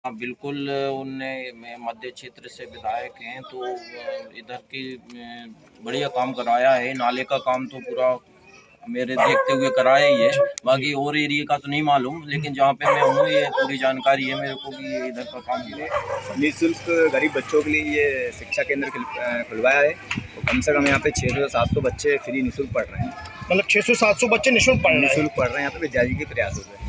हाँ, बिल्कुल उनने मध्य क्षेत्र से विधायक हैं तो इधर की बढ़िया काम कराया है। नाले का काम तो पूरा मेरे देखते हुए कराया ही है। बाकी और एरिया का तो नहीं मालूम, लेकिन जहाँ पे मैं हूँ ये पूरी जानकारी है मेरे को कि ये इधर का काम किया। निःशुल्क गरीब बच्चों के लिए ये शिक्षा केंद्र खुलवाया है। तो कम से कम यहाँ पे 600-700 बच्चे फ्री निःशुल्क पढ़ रहे हैं। मतलब 600-700 बच्चे निःशुल्क पढ़ रहे हैं यहाँ पे विद्यार्थी के प्रयासों से।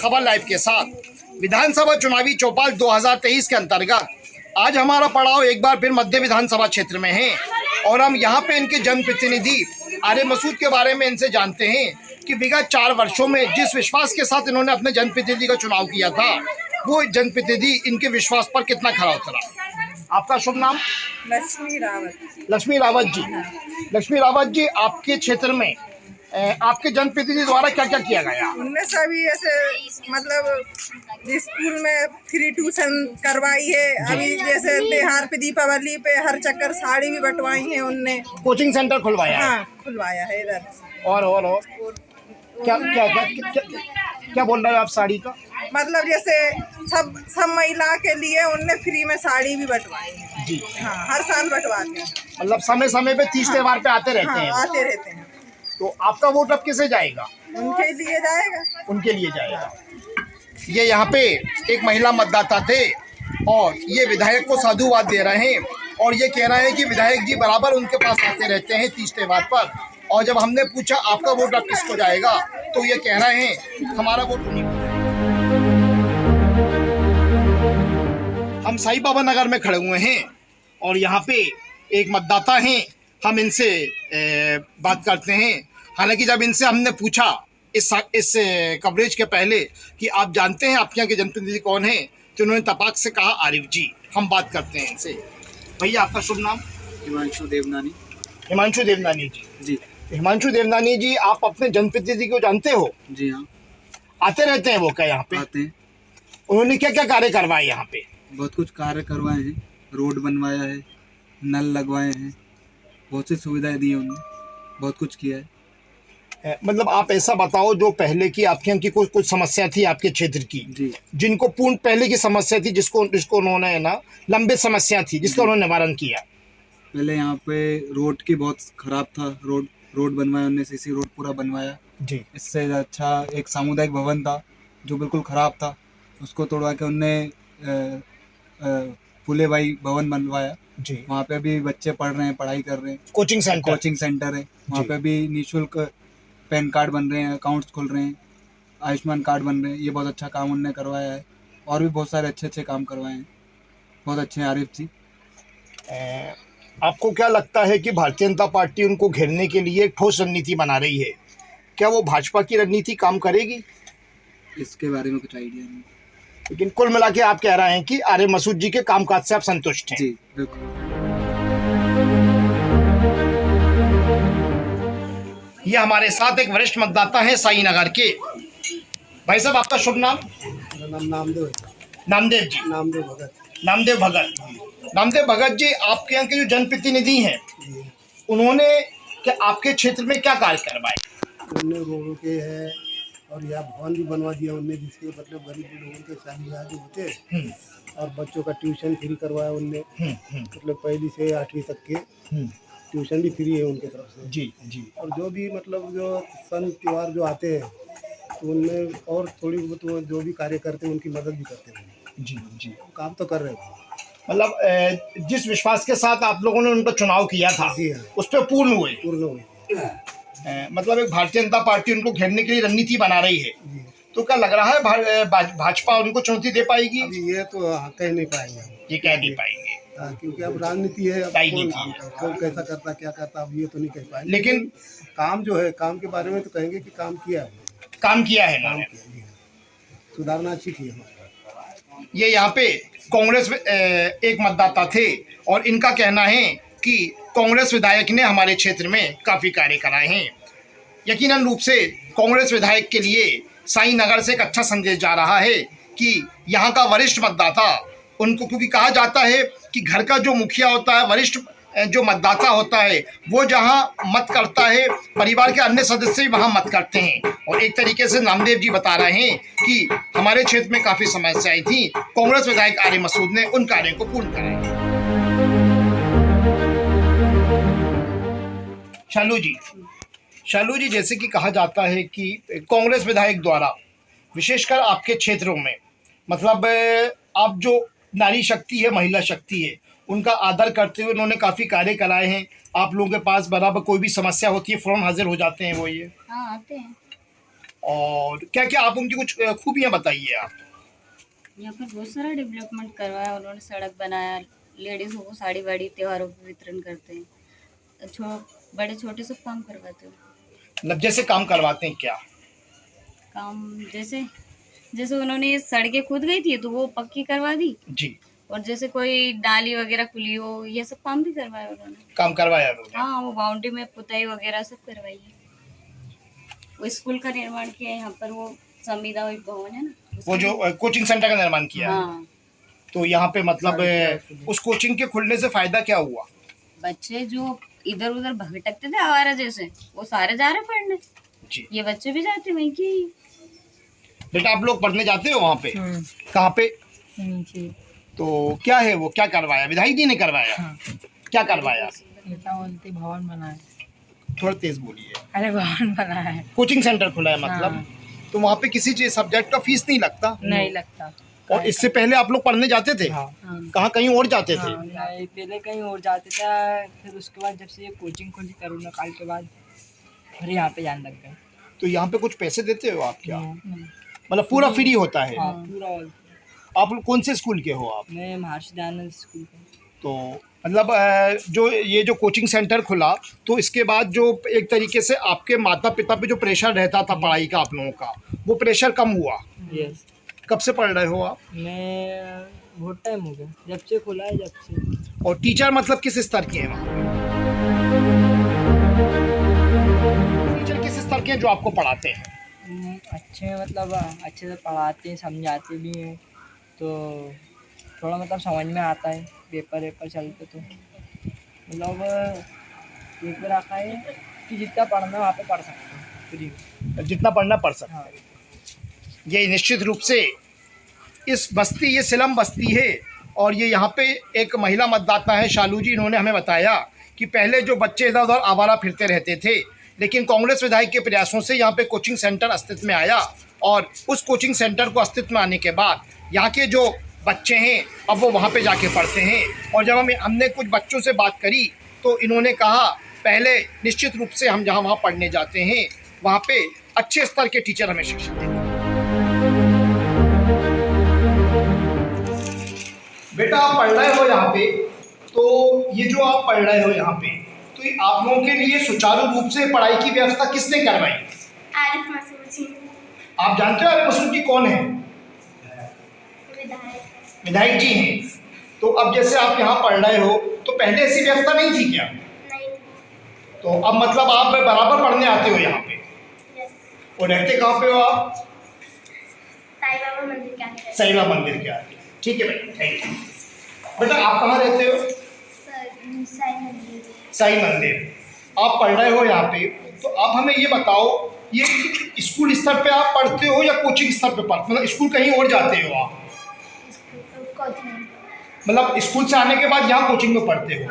खबर लाइव के साथ विधानसभा चुनावी चौपाल 2023 के अंतर्गत आज हमारा पड़ाव एक बार फिर मध्य विधानसभा क्षेत्र में है और हम यहाँ पे इनके जनप्रतिनिधि आर्य मसूद के बारे में इनसे जानते हैं कि विगत 4 वर्षों में जिस विश्वास के साथ इन्होंने अपने जनप्रतिनिधि का चुनाव किया था वो जनप्रतिनिधि इनके विश्वास पर कितना खरा उतरा। आपका शुभ नाम? लक्ष्मी रावत। लक्ष्मी रावत जी। लक्ष्मी रावत जी, आपके क्षेत्र में आपके जनप्रतिनिधि द्वारा क्या क्या किया गया? उनने सभी ऐसे मतलब स्कूल में फ्री ट्यूशन करवाई है। अभी जैसे त्योहार पे दीपावली पे हर चक्कर साड़ी भी बंटवाई है उनने। कोचिंग सेंटर खुलवाया है? हाँ, खुलवाया है इधर। और क्या क्या क्या क्या, क्या बोल रहे हो आप साड़ी का? मतलब जैसे सब महिला के लिए उनने फ्री में साड़ी भी बंटवाई है जी। हाँ, हर साल बंटवाते हैं। मतलब समय समय पे 30 त्योहार पे आते रहते हैं। आते रहते हैं। तो आपका वोट अब किसे जाएगा? उनके लिए जाएगा। उनके लिए जाएगा। ये यहाँ पे एक महिला मतदाता थे और ये विधायक को साधुवाद दे रहे हैं और ये कह रहे हैं कि विधायक जी बराबर उनके पास आते रहते हैं 30 त्योहार पर। और जब हमने पूछा आपका वोट अब किसको जाएगा तो ये कह रहे हैं हमारा वोट उन्हीं को। हम साईं बाबा नगर में खड़े हुए हैं और यहाँ पे एक मतदाता हैं, हम इनसे बात करते हैं। हालांकि जब इनसे हमने पूछा इस कवरेज के पहले कि आप जानते हैं आपके यहाँ के जनप्रतिनिधि कौन है, तो उन्होंने तपाक से कहा आरिफ जी। हम बात करते हैं इनसे। भैया, आपका शुभ नाम? हिमांशु देवनानी। हिमांशु देवनानी जी। जी। हिमांशु देवनानी जी, आप अपने जनप्रतिनिधि को जानते हो? जी हाँ। आते रहते हैं वो क्या यहाँ पे? आते हैं। उन्होंने क्या क्या कार्य करवाए यहाँ पे? बहुत कुछ कार्य करवाए हैं। रोड बनवाया है, नल लगवाए हैं, बहुत सी सुविधाएं दी हैं उन्होंने, बहुत कुछ किया है। मतलब आप ऐसा बताओ, जो पहले की आपके यहाँ की कुछ समस्या थी आपके क्षेत्र की, जी, जिनको पूर्ण पहले की समस्या थी, जिसको उन्होंने ना लंबे समस्या थी जिसका उन्होंने निवारण किया। पहले यहाँ पे रोड की बहुत खराब था। रोड बनवाया उन्होंने, सीसी रोड पूरा बनवाया जी। इससे अच्छा एक सामुदायिक भवन था जो बिल्कुल ख़राब था, उसको तोड़वा के उनने फूले भाई भवन बनवाया जी। वहाँ पे भी बच्चे पढ़ रहे हैं, पढ़ाई कर रहे हैं। कोचिंग सेंटर है वहाँ पे भी निःशुल्क पैन कार्ड बन रहे हैं, अकाउंट्स खुल रहे हैं, आयुष्मान कार्ड बन रहे हैं। ये बहुत अच्छा काम उन्होंने करवाया है और भी बहुत सारे अच्छे काम करवाए हैं। बहुत अच्छे हैं आरिफ जी। आपको क्या लगता है कि भारतीय जनता पार्टी उनको घेरने के लिए ठोस रणनीति बना रही है? क्या वो भाजपा की रणनीति काम करेगी? इसके बारे में कुछ आइडिया नहीं, लेकिन कुल मिला के आप कह रहे हैं कि आर्य मसूद जी के कामकाज से आप संतुष्ट हैं? जी बिल्कुल। ये हमारे साथ एक वरिष्ठ मतदाता हैं साईं नगर के। भाई साहब, आपका शुभ नाम? नामदेव। नामदेव जी। नामदेव भगत। नामदेव भगत। नामदेव भगत जी, आपके यहाँ के जो जनप्रतिनिधि हैं उन्होंने क्या आपके क्षेत्र में क्या कार्य करवाए? उन्होंने रोडों के है और यहाँ भवन भी बनवा दिया उनने, जिसके मतलब गरीब लोगों के शादी ब्याह जो होते और बच्चों का ट्यूशन फ्री करवाया उनने। मतलब 1ली से 8वीं तक के ट्यूशन भी फ्री है उनके तरफ से। जी जी। और जो भी मतलब जो सन त्यौहार जो आते हैं तो उनमें और थोड़ी बहुत जो भी कार्य करते हैं उनकी मदद भी करते हैं। जी जी, काम तो कर रहे हैं। मतलब जिस विश्वास के साथ आप लोगों ने उनका चुनाव किया था उस पर पूर्ण हुए। मतलब एक भारतीय जनता पार्टी उनको घेरने के लिए रणनीति बना रही है, तो क्या लग रहा है भाजपा उनको चुनौती दे पाएगी? अभी ये तो कह नहीं पाएंगे। ये कह नहीं पाएंगे क्योंकि अब राजनीति है, कौन कैसा करता क्या करता, अब ये तो नहीं कह पाएंगे। लेकिन काम जो है, काम के बारे में तो कहेंगे कि काम किया है। काम किया है, सुधारना अच्छी की है। ये यहाँ पे कांग्रेस एक मतदाता थे और इनका कहना है कि कांग्रेस विधायक ने हमारे क्षेत्र में काफ़ी कार्य कराए हैं। यकीनन रूप से कांग्रेस विधायक के लिए साईं नगर से एक अच्छा संदेश जा रहा है कि यहाँ का वरिष्ठ मतदाता उनको, क्योंकि कहा जाता है कि घर का जो मुखिया होता है, वरिष्ठ जो मतदाता होता है, वो जहां मत करता है परिवार के अन्य सदस्य भी वहां मत करते हैं। और एक तरीके से नामदेव जी बता रहे हैं कि हमारे क्षेत्र में काफ़ी समस्याएं थी, कांग्रेस विधायक आर्य मसूद ने उन कार्यों को पूर्ण कराया। शालू जी, जैसे कि कहा जाता है कि कांग्रेस विधायक द्वारा विशेषकर आपके क्षेत्रों में, मतलब आप जो नारी शक्ति है, महिला शक्ति है, उनका आदर करते हुए उन्होंने काफ़ी कार्य कराए हैं। आप लोगों के पास बराबर कोई भी समस्या होती है फ़ौरन हाजिर हो जाते हैं वो ये? हाँ, आते हैं। और क्या क्या आप उनकी कुछ खूबियाँ बताइए आप। यहाँ पर बहुत सारा डेवलपमेंट करवाया उन्होंने, सड़क बनाया, लेडीज़ों को साड़ी वाड़ी त्योहारों पर वितरण करते हैं, बड़े छोटे सब काम करवाते हैं। मतलब जैसे काम करवाते हैं क्या काम? जैसे उन्होंने सड़कें खुद गई थी तो वो पक्की करवा दी जी, और जैसे कोई नाली वगैरह खुली हो, ये सब काम भी करवाया उन्होंने। काम करवाया उन्होंने? हाँ, वो बाउंड्री में पुताई वगैरह सब करवाई है। वो स्कूल का निर्माण किया है यहाँ पर, वो संविदा भवन है ना, वो जो कोचिंग सेंटर का निर्माण किया है। हाँ। तो यहाँ पे मतलब उस कोचिंग के खुलने से फायदा क्या हुआ? बच्चे जो इधर उधर भटकते थे आवारा जैसे, वो सारे जा रहे पढ़ने जी। ये बच्चे भी जाते वहीं की। बेटा आप लोग पढ़ने जाते हो वहाँ पे? कहाँ पे? तो क्या है वो, क्या करवाया विधायक जी ने करवाया? क्या करवाया? भवन बनाए। थोड़ा तेज बोलिए। अरे भवन बना है, कोचिंग सेंटर खुला है मतलब। तो वहाँ पे किसी चीज सब्जेक्ट का फीस नहीं लगता? नहीं लगता। और इससे पहले आप लोग पढ़ने जाते थे? कहाँ कहीं और जाते थे? नहीं, पहले कहीं और जाते थे, फिर उसके बाद जब से ये कोचिंग खुली कोरोना काल के बाद फिर यहाँ पे जाने लग गए। तो यहाँ पे कुछ पैसे देते हो आप क्या? मतलब पूरा फ्री होता है? हाँ, पूरा। आप लोग कौन से स्कूल के हो आप? मैं महर्षि दयानंद स्कूल का। तो मतलब जो ये जो कोचिंग सेंटर खुला, तो इसके बाद जो एक तरीके से आपके माता पिता पे जो प्रेशर रहता था पढ़ाई का आप लोगों का, वो प्रेशर कम हुआ? यस। कब से पढ़ रहे हो आप? मैं बहुत टाइम हो गया, जब से खुला है जब से। और टीचर मतलब किस स्तर के हैं वहाँ पे? टीचर किस स्तर के हैं जो आपको पढ़ाते हैं? अच्छे, मतलब अच्छे से पढ़ाते हैं, समझाते भी हैं, तो थोड़ा मतलब समझ में आता है। पेपर चलते तो मतलब एक बार आता है कि जितना पढ़ना वहाँ पे पढ़ सकते हैं फ्री में, जितना पढ़ना पढ़ सकते हैं। ये निश्चित रूप से इस बस्ती, ये सिलम बस्ती है और ये यहाँ पे एक महिला मतदाता है शालू जी। इन्होंने हमें बताया कि पहले जो बच्चे इधर उधर आवारा फिरते रहते थे, लेकिन कांग्रेस विधायक के प्रयासों से यहाँ पे कोचिंग सेंटर अस्तित्व में आया और उस कोचिंग सेंटर को अस्तित्व में आने के बाद यहाँ के जो बच्चे हैं अब वो वहाँ पे जाके पढ़ते हैं। और जब हमने कुछ बच्चों से बात करी तो इन्होंने कहा पहले निश्चित रूप से हम जहाँ वहाँ पढ़ने जाते हैं वहाँ पे अच्छे स्तर के टीचर हमें शिक्षा देते हैं। बेटा आप पढ़ रहे हो यहाँ पे, तो ये जो आप पढ़ रहे हो यहाँ पे, तो ये आप लोगों के लिए सुचारू रूप से पढ़ाई की व्यवस्था किसने करवाई? आरिफ मसूद जी। आप जानते हो आरिफ मसूद जी कौन है? विधायक जी हैं। तो अब जैसे आप यहाँ पढ़ रहे हो तो पहले ऐसी व्यवस्था नहीं थी क्या? नहीं। तो अब मतलब आप बराबर पढ़ने आते हो यहाँ पे? यस। और रहते कहाँ पे हो आप? साईं बाबा मंदिर के आगे। साईं बाबा मंदिर के आगे। ठीक है बेटा, थैंक यू। बेटा आप कहाँ रहते हो? साईं मंदिर। साईं मंदिर। आप पढ़ रहे हो यहाँ पे, तो आप हमें ये बताओ, ये स्कूल स्तर पे आप पढ़ते हो या कोचिंग स्तर पे पढ़ते, मतलब स्कूल कहीं और जाते हो आप? मतलब स्कूल से आने के बाद यहाँ कोचिंग में पढ़ते हो?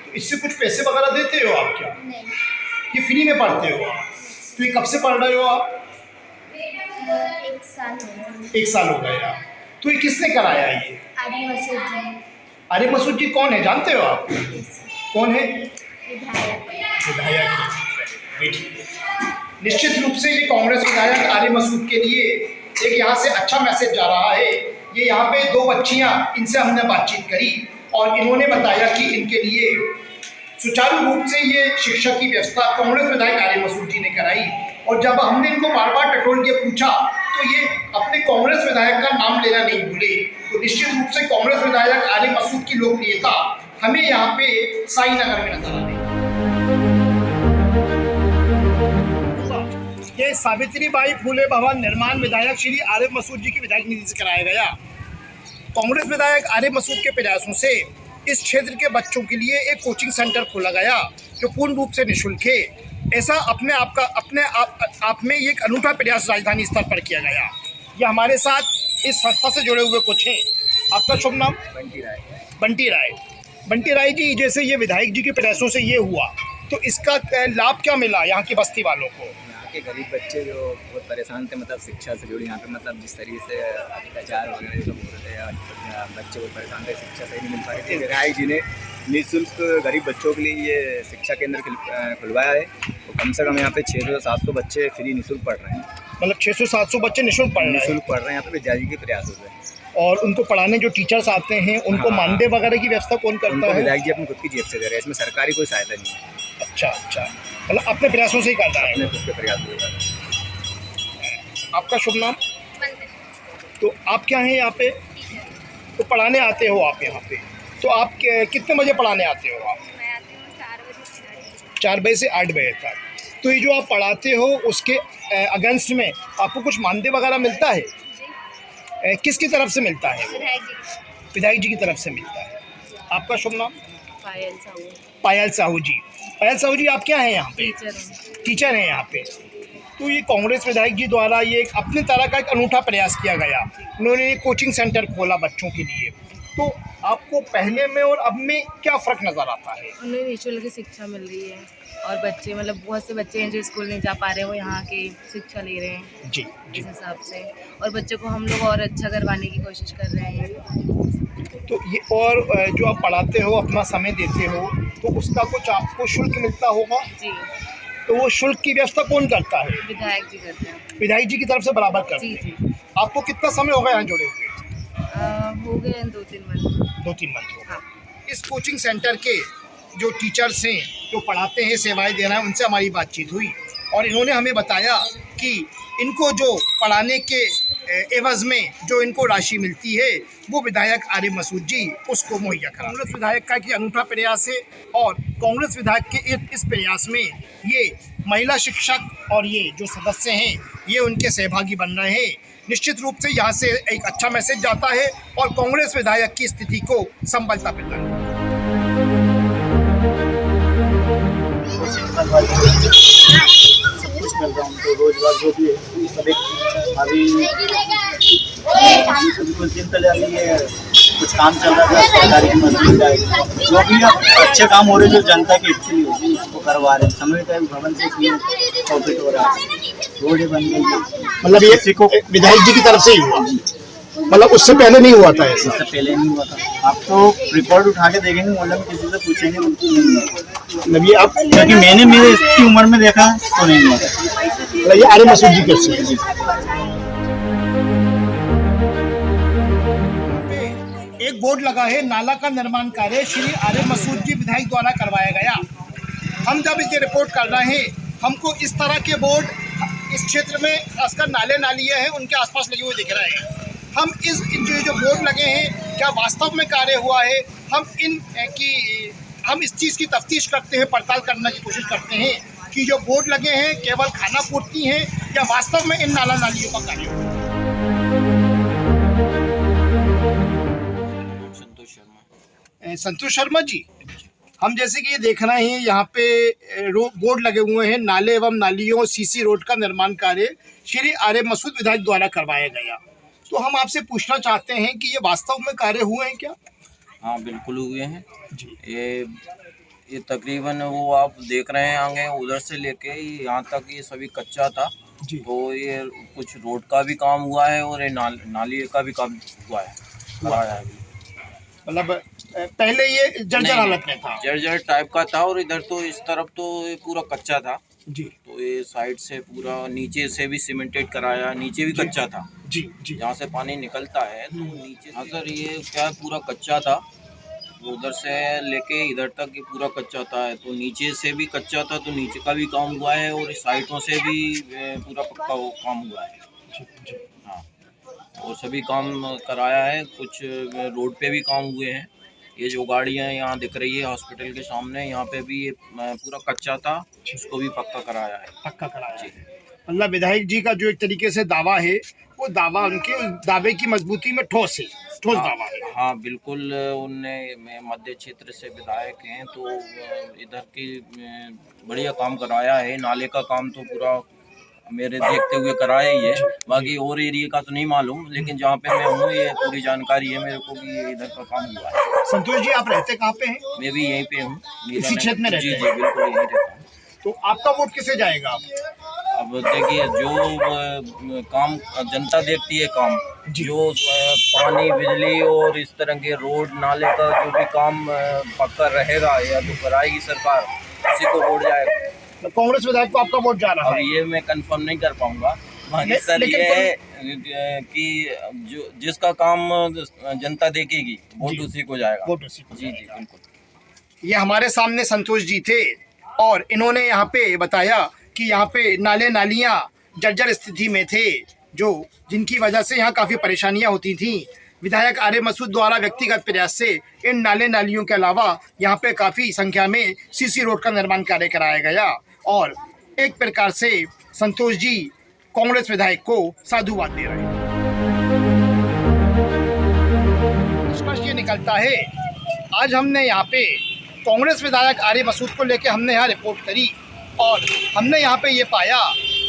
तो इससे कुछ पैसे वगैरह देते हो आप क्या? नहीं। ये फ्री में पढ़ते हो आप? तो ये कब से पढ़ रहे हो आप? 1 साल हो गया। 1 साल हो गया। तो ये किसने कराया ये? आरिफ मसूद जी। आरिफ मसूद जी कौन है, जानते हो आप? कौन है? विधायक है। निश्चित रूप से ये कांग्रेस विधायक आरिफ मसूद के लिए एक यहाँ से अच्छा मैसेज जा रहा है। ये यहाँ पे 2 बच्चियाँ, इनसे हमने बातचीत करी और इन्होंने बताया कि इनके लिए सुचारू रूप से ये शिक्षा की व्यवस्था कांग्रेस विधायक आरिफ मसूद जी ने कराई। और जब हमने इनको बार बार टटोल के पूछा तो ये अपने क़ांग्रेस विधायक का नाम लेना नहीं भूले। तो निश्चित रूप से कांग्रेस विधायक आरिफ मसूद की लोकप्रियता हमें यहाँ पे साई नगर में नजर आ रही है। ये सावित्रीबाई फुले भवन निर्माण विधायक श्री आरिफ मसूद जी की विधायक निधि से कराया गया। कांग्रेस विधायक आरिफ मसूद के प्रयासों से इस क्षेत्र के बच्चों के लिए एक कोचिंग सेंटर खोला गया जो पूर्ण रूप से निःशुल्क है। ऐसा अपने आप में एक अनूठा प्रयास राजधानी स्तर पर किया गया। ये हमारे साथ इस संस्था से जुड़े हुए कुछ हैं। आपका शुभ नाम? बंटी राय जी, जैसे ये विधायक जी के प्रयासों से ये हुआ तो इसका लाभ क्या मिला यहाँ की बस्ती वालों को? यहाँ के गरीब बच्चे जो बहुत परेशान थे, मतलब शिक्षा से जुड़ी, यहाँ पे मतलब जिस तरीके से अत्याचार वगैरह जो हो रहे थे, बच्चे बहुत परेशान थे, शिक्षा सही नहीं मिल पा रही थी। विधायक जी ने निःशुल्क गरीब बच्चों के लिए ये शिक्षा केंद्र खुलवाया है। तो कम से कम यहाँ पे 600-700 बच्चे फ्री निःशुल्क पढ़ रहे हैं। मतलब 600-700 बच्चे निःशुल्क पढ़ रहे हैं यहाँ पे विद्यार्थी के प्रयासों से। और उनको पढ़ाने जो टीचर्स आते हैं उनको मानदेय वगैरह की व्यवस्था कौन करता है? विधायक जी अपनी खुद की जेब से दे रहे हैं, इसमें सरकारी कोई सहायता नहीं है। अच्छा, मतलब अपने प्रयासों से ही करता है। अपने खुद के प्रयास से कर रहे हैं। आपका शुभ नाम? तो आप क्या हैं यहाँ पे? तो पढ़ाने आते हो आप यहाँ पे? तो आप कितने बजे पढ़ाने आते हो आप? मैं आती हूँ 4 बजे से 4 बजे से 8 बजे तक। तो ये जो आप पढ़ाते हो उसके अगेंस्ट में आपको कुछ मानदेय वगैरह मिलता है? किसकी तरफ से मिलता है? विधायक जी की तरफ से मिलता है। आपका शुभ नाम? पायल साहू जी। पायल साहू जी, आप क्या हैं यहाँ पे? टीचर हैं यहाँ पे। तो ये कांग्रेस विधायक जी द्वारा ये एक अपने तरह का एक अनूठा प्रयास किया गया। उन्होंने एक कोचिंग सेंटर खोला बच्चों के लिए। तो आपको पहले में और अब में क्या फ़र्क नज़र आता है? उन्हें निःशुल्क शिक्षा मिल रही है और बच्चे, मतलब बहुत से बच्चे हैं जो स्कूल नहीं जा पा रहे हैं, वो यहाँ की शिक्षा ले रहे हैं जी इस हिसाब से। और बच्चों को हम लोग और अच्छा करवाने की कोशिश कर रहे हैं। तो ये और जो आप पढ़ाते हो, अपना समय देते हो, तो उसका कुछ आपको शुल्क मिलता होगा? जी। तो वो शुल्क की व्यवस्था कौन करता है? विधायक जी करते हैं। विधायक जी की तरफ से बराबर करते हैं। जी। आपको कितना समय होगा यहाँ जुड़े हुए? हो गए 2-3 मंथ। 2-3 मंथ होगा। इस कोचिंग सेंटर के जो टीचर्स हैं जो पढ़ाते हैं, सेवाएं दे रहे हैं, उनसे हमारी बातचीत हुई और इन्होंने हमें बताया कि इनको जो पढ़ाने के एवज में जो इनको राशि मिलती है वो विधायक आरिफ मसूद जी उसको मुहैया करा। कांग्रेस विधायक का कि अनूठा प्रयास है और कांग्रेस विधायक के इस प्रयास में ये महिला शिक्षक और ये जो सदस्य हैं ये उनके सहभागी बन रहे हैं। निश्चित रूप से यहाँ से एक अच्छा मैसेज जाता है और कांग्रेस विधायक की स्थिति को संबलता मिलता है। कुछ मिल रहा उनको रोजगार जो भी है सब एक अभी कुछ दिन पहले अभी ये कुछ काम चल रहा था सरकारी की मदद जो भी अच्छे काम हो रहे जो जनता की इच्छा होगी उसको करवा रहे हैं। समय टाइम भवन से प्रॉफिट हो रहा है, रोड बन गई। मतलब ये विधायक जी की तरफ से ही हुआ, मतलब उससे पहले नहीं हुआ था? ऐसा इससे पहले नहीं हुआ था। आप तो रिकॉर्ड उठा के देखेंगे, मतलब किसी से पूछेंगे मतलब ये आप, क्योंकि मैंने मेरे इसकी उम्र में देखा तो नहीं हुआ था। ये आरिफ मसूद जी के एक बोर्ड लगा है, नाला का निर्माण कार्य श्री आरिफ मसूद जी विधायक द्वारा करवाया गया। हम जब ये रिपोर्ट कर रहे हैं हमको इस तरह के बोर्ड इस क्षेत्र में खासकर नाले नालियाँ हैं उनके आसपास लगे हुए दिख रहे हैं। हम जो बोर्ड लगे हैं क्या वास्तव में कार्य हुआ है, हम इस चीज़ की तफ्तीश करते हैं, पड़ताल करने की कोशिश करते हैं कि जो बोर्ड लगे हैं केवल खाना पूर्ति हैं या वास्तव में इन नाला नालियों का कार्य हुआ। संतोष शर्मा जी, हम जैसे कि ये देख रहे हैं यहाँ पे बोर्ड लगे हुए हैं, नाले एवं नालियों सीसी रोड का निर्माण कार्य श्री आरिफ मसूद विधायक द्वारा करवाया गया। तो हम आपसे पूछना चाहते हैं कि ये वास्तव में कार्य हुए हैं क्या? हाँ बिल्कुल हुए हैं जी। ये तकरीबन वो आप देख रहे हैं आगे उधर से लेके यहाँ तक ये सभी कच्चा था जी। तो ये कुछ रोड का भी काम हुआ है और ये नाली का भी काम हुआ है। मतलब पहले ये जर्जर हालत में था, जर्जर टाइप का था और इधर तो इस तरफ तो ये पूरा कच्चा था जी। तो ये साइड से पूरा नीचे से भी सीमेंटेड कराया, नीचे भी कच्चा था जी जी। जहाँ से पानी निकलता है तो नीचे अगर ये क्या पूरा कच्चा था तो उधर से लेके इधर तक ये पूरा कच्चा था। तो नीचे से भी कच्चा था तो नीचे का भी काम हुआ है और साइडों से भी पूरा पक्का काम हुआ है। हाँ, और सभी काम कराया है। कुछ रोड पे भी काम हुए हैं। ये जो गाड़ियाँ यहाँ दिख रही है हॉस्पिटल के सामने, यहाँ पे भी ये पूरा कच्चा था, उसको भी पक्का कराया है। पक्का कराया है। मतलब विधायक जी का जो एक तरीके से दावा है वो दावा उनके उस दावे की मजबूती में ठोस दावा है। हाँ बिल्कुल, उनने मध्य क्षेत्र से विधायक हैं तो इधर की बढ़िया काम कराया है। नाले का काम तो पूरा मेरे देखते हुए कराया ही है, बाकी और एरिया का तो नहीं मालूम, लेकिन जहाँ पे मैं हूँ ये पूरी जानकारी है मेरे को कि ये इधर का काम हुआ है। संतोष जी, आप रहते कहाँ पे हैं? मैं भी यहीं पे हूँ, इसी क्षेत्र में रहते हैं? जी बिल्कुल यहीं रहता हूँ। तो आपका वोट किसे जाएगा? अब देखिए, जो काम जनता देखती है, काम जो पानी बिजली और इस तरह के रोड नाले का जो भी काम पक्का रहेगा या जो कराएगी सरकार, उसी को वोट जाएगा। तो कांग्रेस विधायक को आपका वोट जा रहा अब है? ये मैं कंफर्म नहीं कर पाऊंगा, बाकी सर ये है कि जो जिसका काम जनता देखेगी वोट उसी को जाएगा। वोट उसी को। जी बिल्कुल। ये हमारे सामने संतोष जी थे और इन्होंने यहाँ पे बताया कि यहाँ पे नाले नालियाँ जर्जर स्थिति में थे, जो जिनकी वजह से यहाँ काफ़ी परेशानियाँ होती थीं। विधायक आर्य मसूद द्वारा व्यक्तिगत प्रयास से इन नाले नालियों के अलावा यहाँ पे काफ़ी संख्या में सीसी रोड का निर्माण कार्य कराया गया और एक प्रकार से संतोष जी कांग्रेस विधायक को साधुवाद दे रहे हैं। निष्कर्ष ये निकलता है, आज हमने यहाँ पे कांग्रेस विधायक आर्य मसूद को लेकर हमने यहाँ रिपोर्ट करी और हमने यहाँ पे ये पाया,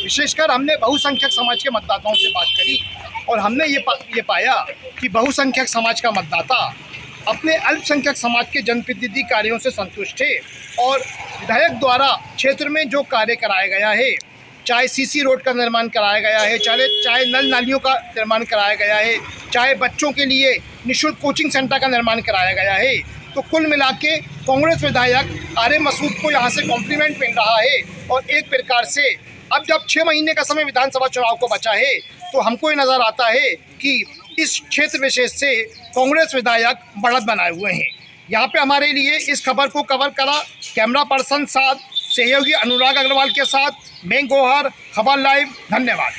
विशेषकर हमने बहुसंख्यक समाज के मतदाताओं से बात करी और हमने ये पाया कि बहुसंख्यक समाज का मतदाता अपने अल्पसंख्यक समाज के जनप्रतिनिधि कार्यों से संतुष्ट थे और विधायक द्वारा क्षेत्र में जो कार्य कराया गया है, चाहे सीसी रोड का निर्माण कराया गया है, चाहे नल नालियों का निर्माण कराया गया है, चाहे बच्चों के लिए निःशुल्क कोचिंग सेंटर का निर्माण कराया गया है, तो कुल मिला के कांग्रेस विधायक आर्य मसूद को यहाँ से कॉम्प्लीमेंट मिल रहा है। और एक प्रकार से अब जब 6 महीने का समय विधानसभा चुनाव को बचा है तो हमको ये नज़र आता है कि इस क्षेत्र विशेष से कांग्रेस विधायक बढ़त बनाए हुए हैं। यहाँ पे हमारे लिए इस खबर को कवर करा कैमरा पर्सन साथ सहयोगी अनुराग अग्रवाल के साथ मैं गोहर, खबर लाइव। धन्यवाद।